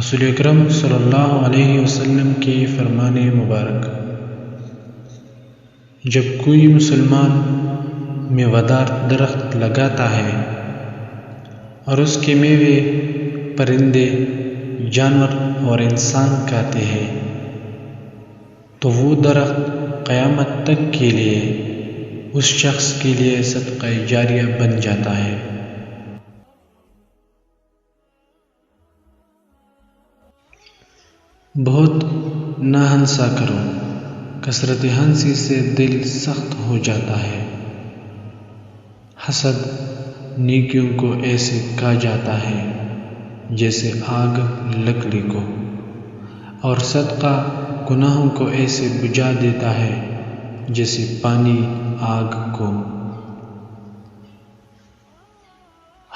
رسول اکرم صلی اللہ علیہ وسلم کے فرمان مبارک: جب کوئی مسلمان میوہدار درخت لگاتا ہے اور اس کے میوے پرندے، جانور اور انسان کھاتے ہیں تو وہ درخت قیامت تک کے لیے اس شخص کے لیے صدقہ جاریہ بن جاتا ہے۔ بہت نہ ہنسا کرو، کثرت ہنسی سے دل سخت ہو جاتا ہے۔ حسد نیکیوں کو ایسے کھا جاتا ہے جیسے آگ لکڑی کو، اور صدقہ گناہوں کو ایسے بجھا دیتا ہے جیسے پانی آگ کو۔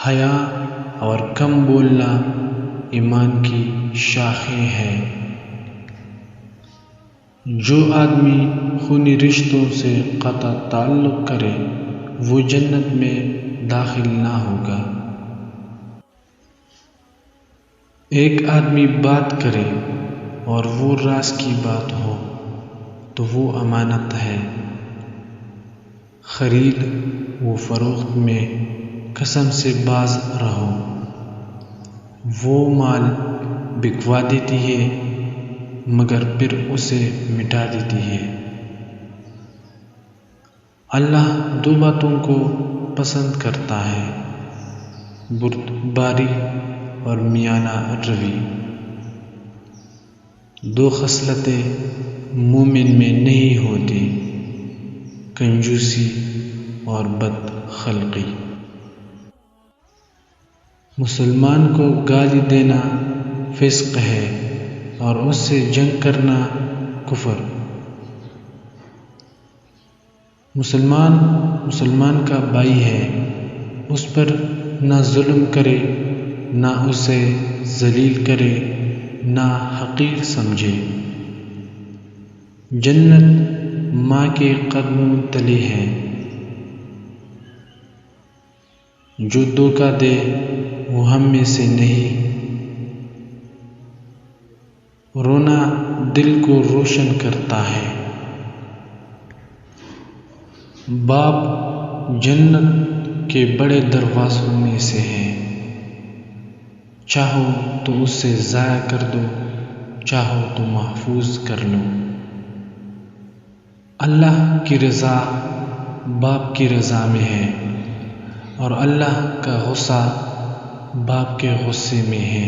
حیا اور کم بولنا ایمان کی شاخیں ہیں۔ جو آدمی خونی رشتوں سے قطع تعلق کرے وہ جنت میں داخل نہ ہوگا۔ ایک آدمی بات کرے اور وہ راز کی بات ہو تو وہ امانت ہے۔ خرید و فروخت میں قسم سے باز رہو، وہ مال بکوا دیتی ہے مگر پھر اسے مٹا دیتی ہے۔ اللہ دو باتوں کو پسند کرتا ہے: بردباری اور میانہ روی۔ دو خصلتیں مومن میں نہیں ہوتی: کنجوسی اور بد خلقی۔ مسلمان کو گالی دینا فسق ہے اور اس سے جنگ کرنا کفر۔ مسلمان کا بھائی ہے، اس پر نہ ظلم کرے، نہ اسے ذلیل کرے، نہ حقیر سمجھے۔ جنت ماں کے قدموں تلے ہے۔ جو دھوکہ دے وہ ہم میں سے نہیں۔ رونا دل کو روشن کرتا ہے۔ باب جنت کے بڑے دروازوں میں سے ہے، چاہو تو اسے ضائع کر دو، چاہو تو محفوظ کر لو۔ اللہ کی رضا باپ کی رضا میں ہے اور اللہ کا غصہ باپ کے غصے میں ہے۔